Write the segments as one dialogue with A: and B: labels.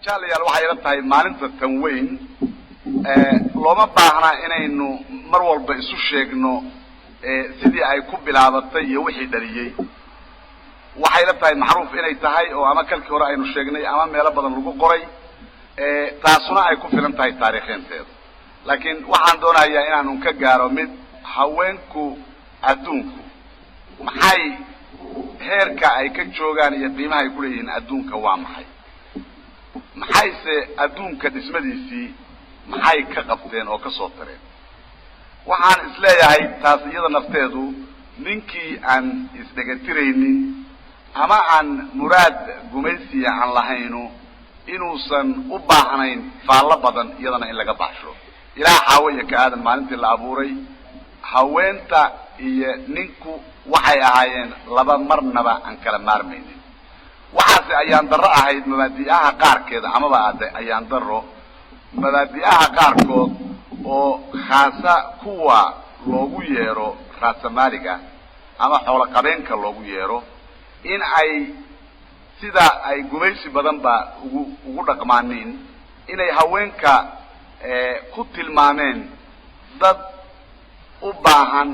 A: jaalayaal waxay la tahay maalinta tan weyn looma baahna inaynu mar walba isu sheegno sidii ay ku bilaabatay iyo wixii dhaliyay waxay la tahay macruuf inay tahay oo ama kalkii hore aynu sheegnay ama meelo badan lagu qoray taasuna ay ku filan tahay taariikheynteeda laakiin waxaan doonayaa inaanu ka gaaro mid haweenku adduunku maxay heerka ay ka joogaan iyo qiimaha ay ku leeyihiin adduunka waa maxay maxayse adduunka dhismadiisii maxay ka qabteen oo ka soo tareen waxaan isleeyahay taas iyada nafteedu ninkii aan isdhegatiraynin ama aan muraad gumaysiya aan lahayno inuusan u baahnayn faallo badan iyadana in laga baxsho ilaa xaawo iyo ka aadan maalintii la abuuray haweenta iyo ninku waxay ahaayeen laba marnaba aan kala maarmaynin waxaase ayaan darro ahayd mabaadi'aha qaarkeeda amaba ayaan darro mabaadi'aha qaarkood oo khaasa kuwa loogu yeero raasamaaliga ama xoolo qabeenka loogu yeero in ay sida ay gumaysi badan ba ugu dhaqmaaniin inay haweenka ku tilmaameen dad u baahan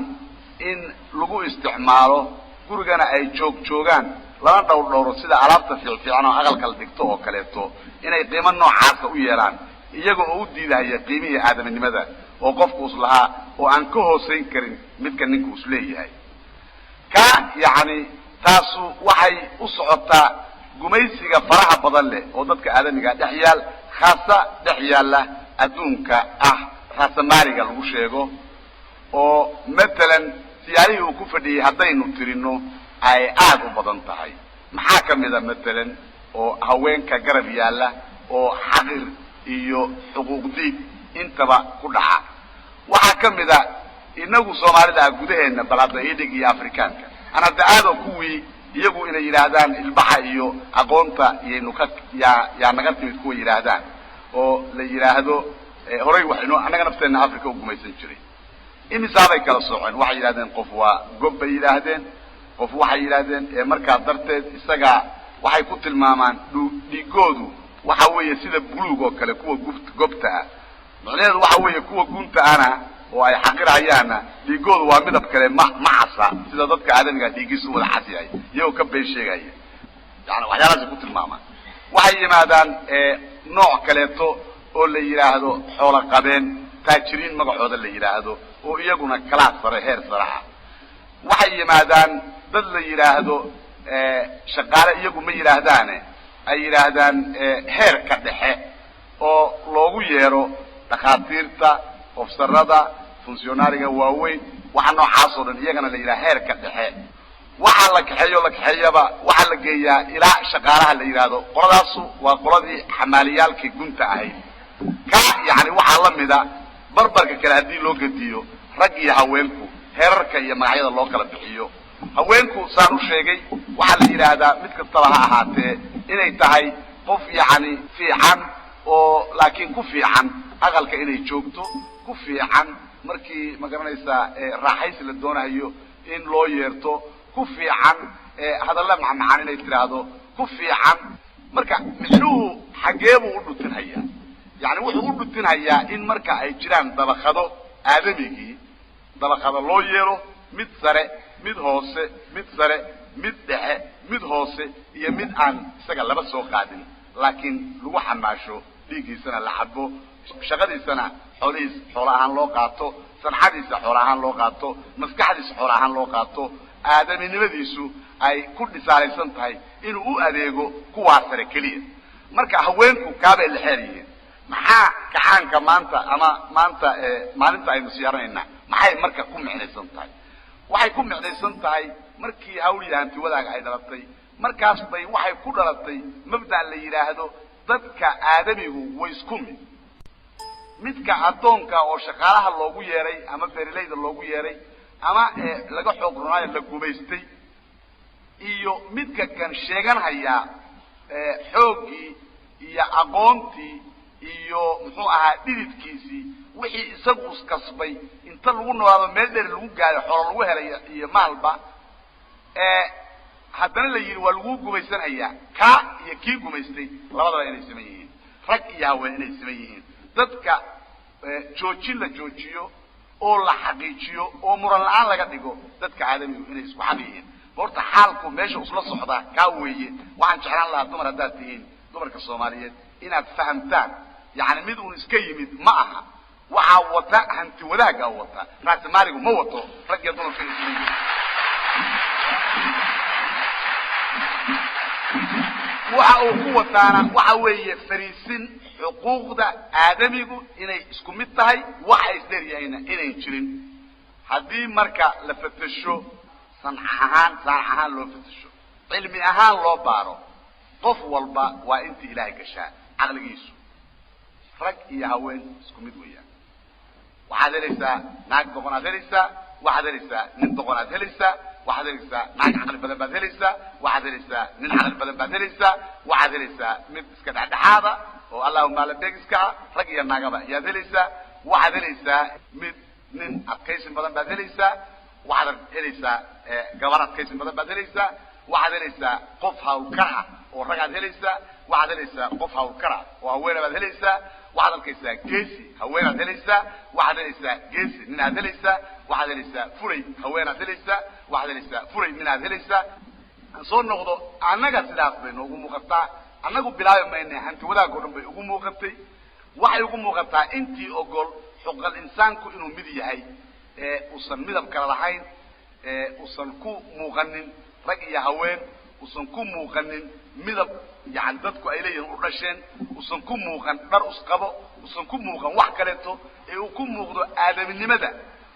A: in lagu isticmaalo gurigana ay joogaan lana dhowr sida alaabta fiican oo aqalka la dhigto oo kaleeto inay qiimo noocaas u yeelaan iyaga oo u diidaya qiimihii aadaminimada oo qofku islahaa oo aan ka hooseyn karin midka ninku is leeyahay ka yaani taasu waxay u socotaa gumaysiga faraha badan leh oo dadka aadamiga dhaxyaal khaasa dhaxyaala adduunka raasamaaliga lagu sheego oo matalan siyaalihi uu ku fadhiyay haddaynu tirino ay aad u badan tahay maxaa ka mid ah matalan oo haweenka garab yaala oo xaqir iyo xuquuqdiid intaba ku dhaca waxaa ka mid ah inagu Soomaalida gudaheena balada idig iyo Afrikaanka ana daado kuwii iyagu inay yiraahdaan ilbaxa iyo aqoonta iyo yaa naga timid kuwa yiraahdaan oo la yiraahdo horay waxaynu anaga nafteena Afrika u gumaysan jiray imisaabay kala sooceen waxay yiraahdeen qof waa gob bay yiraahdeen qof waxay yiraahdeen markaa darteed isaga waxay ku tilmaamaan dhigoodu waxa weeye sida buluug oo kale kuwa gobta ah macnaheedu waxa weeye kuwa gunta ana oo ay xaqirayaan dhigoodu waa midab kale macasa sida dadka aadamiga dhigiisu wada xasiyay iyo ka been sheegay yaani waxyaalaha ku tilmaamaan waxay yimaadaan nooc kaleeto oo la yiraahdo xoolo qabeen taajiriin magacooda la yiraahdo oo iyaguna kala sare heer saraha waxay yimaadaan dad la yiraahdo shaqaale iyagu ma yiraahdaan ay yiraahdaan heerka dhexe oo loogu yeero dhaqaatiirta ofsarada funcionariga waaweyn waxa noocaas oo dhan iyagana la yiraahdo heerka dhexe waxa la kaxeeyaba waxa la geeyaa ilaa shaqaalaha la yiraahdo qoladaasu waa qoladii xamaaliyaalkii gunta ahayd ka yaani waxa la mida barbarka kala hadii loo gadiyo rag iyo haweenku heerarka iyo magacyada loo kala bixiyo haweenku saan u sheegay waxa la yiraahdaa mid kasta ha ahaatee inay tahay qof yaani fiican oo laakiin ku fiican aqalka inay joogto ku fiican markii ma garanaysa raaxaysi la doonayo in loo yeerto ku fiican hadalla macaan inay tiraahdo ku fiican marka mixnuhu xageebu u dhutinaya يعني wuxuu u dhutinayaa in marka ay jiraan dabaqado aadamigi dabaqado loo yeero mid sare mid hoose mid sare mid dhexe mid hoose iyo mid aan isaga laba soo qaadin laakiin lagu xamaasho dhigiisana la xabo shaqadiisana xoolo ahaan loo qaato sanxadiisa xoolo ahaan loo qaato maskaxdiisa xoolo ahaan loo qaato aadaminimadiisu ay ku dhisaalaysan tahay inuu u adeego kuwa sare kaliya marka haweenku kaabay la xiriireen maxaa kaxanka maanta ama maanta maalinta aynu siyaaranayna maxay marka ku micnaysan tahay waxay ku micnaysan tahay markii hawliyaanti wadaaga ay dhalatay markaas bay waxay ku dhalatay mabda la yiraahdo dadka aadamigu way isku midka adoonka oo shaqaalaha loogu yeeray ama beerleyda loogu yeeray ama laga xoogronaayo la gumaystay iyo midka kan sheegan haya xoogii iyo aqoontii iyo muxuu ahaa dhididkiisi wixii isagu kasbay inta lagu noolaado meel dheer lagu gaayo xoolo lagu helay iyo maalba haddana la yiri waa lagu gumaysanaya ka iyo kii gumaystay labadaba inay sameeyeen rag iyo haween inay siman yihiin dadka joojin la joojiyo oo la xaqiijiyo oo muran la'aan laga dhigo dadka aadamigu inay isku xaq yihiin horta xaalku meesha usla socda ka weeye waxaan jeclaan lahaa dumar haddaad tihiin dumarka Soomaaliyeed inaad fahamtaan yani mid uu iska yimid ma aha waxa wata hanti wadaaga wata raasmaaligu ma wato rag iyo dumarka waxa uu ku wataana waxa weeye fariisin xuquuqda aadamigu inay isku mid tahay waxa isleeyahayna inay jirin hadii marka la fatasho sanxahan loo fatasho cilmi ahaan loo baaro qof walba waa inta Ilaahay gashaa aqligiisu rag iyo haween isku mid weeyaan waxaad helaysaa naag doqonaad helaysaa waxaad helaysaa nin doqonaad helaysaa waxaad helaysaa naag aqli badan baad helaysaa waxaad helaysaa nin aqli badan baad helaysaa waxaad helaysaa mid iska dhexdhexaada oo Allahumma la beegiska rag iyo naagaba yaad helaysaa waxaad helaysaa mid nin adkaysi badan baad helaysaa waxaad helaysaa gabar adkaysi badan baad helaysaa waxaad helaysaa qof hawlkar ah oo ragaad helaysaa waxaad helaysaa qof hawlkar ah oo haween baad helaysaa waxaad halkaysaa geesi haweenaad helaysaa waxaad helaysaa geesi ninaad helaysaa waxaad helaysaa furay haweenaad helaysaa waxaad helaysaa furay ninaad helaysaa soo noqdo annaga sidaas bay noogu muuqataa annagu bilaabi maynay hanti wadaag oo dhan bay ugu muuqatay waxay ugu muuqataa intii ogol xuquuqul insaanku inuu mid yahay usan midab kala lahayn usan ku muuqanin rag iyo haween usan ku muuqanin midab yani dadku ay leeyihiin u dhasheen usan ku muuqan dhar usqabo usan ku muuqan wax kaleeto ee uu ku muuqdo aadaminimada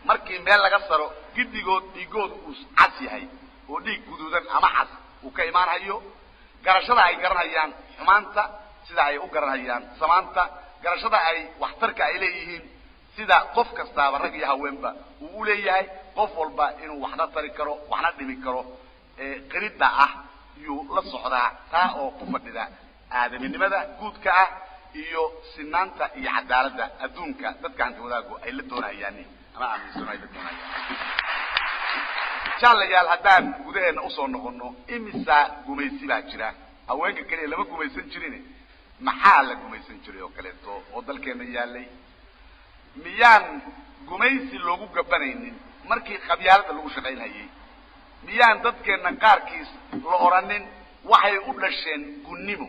A: markii meel laga saro gidigood dhiigood uu cas yahay oo dhiig guduudan ama cas uu ka imaanayo garashada ay garanayaan xumaanta sida ay u garanayaan samaanta garashada ay waxtarka ay leeyihiin sida qof kastaaba rag iyo haweenba uu u leeyahay qof walba inuu waxna tari karo waxna dhimi karo qirida ah iyo la socdaa taa oo ku fadhida aadaminimada guudka ah iyo sinaanta iyo cadaaladda adduunka dadka aan wadaago ay la doonayaan ama aaminsanay la doonayaan jaallayaal haddaan gudaheena usoo noqono imisa gumaysi baa jira haweenka kaliya lama gumaysan jirin maxaa la gumaysan jiray oo kaleeto oo dalkeena yaalay miyaan gumaysi loogu gabanaynin markii qabyaalada lagu shaqaynayay miyaan dadkeena qaarkiis la oranin waxay u dhasheen gunnimo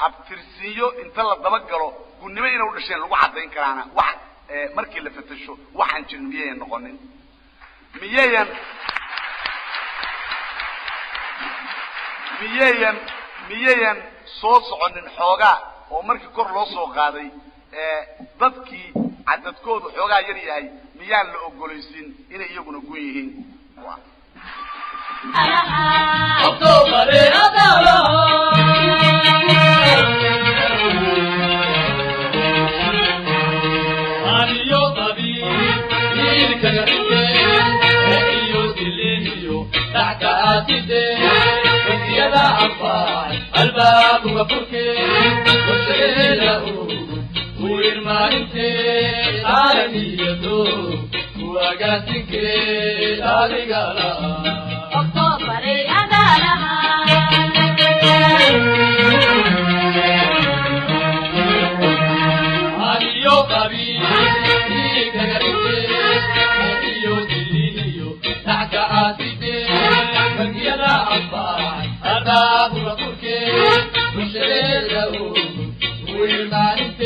A: abtirsiyo inta la daba galo gunnimo inay u dhasheen lagu cadeyn karaana wax markii la fatasho waxaan jirin miyay noqonin miyayan soo soconin xoogaa oo markii kor loo soo qaaday dadkii cadadkoodu xoogaa yar yahay miyaan la ogolaysin inay iyaguna gun yihiin
B: الباب وفركي وسيله ويرمى انت عالميته وقاسك الارقالا
C: اكتوبر ادالها
B: عليو قبيل فيك غريب عليو دليليو تحت عاتبي فكيلا عطاع الباب وفركي وسيله ويرمى انت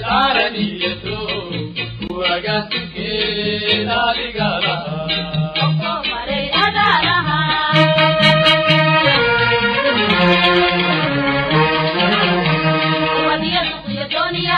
B: عالميته وقاسك الارقالا
C: اكتوبر ادالها ودي الدنيا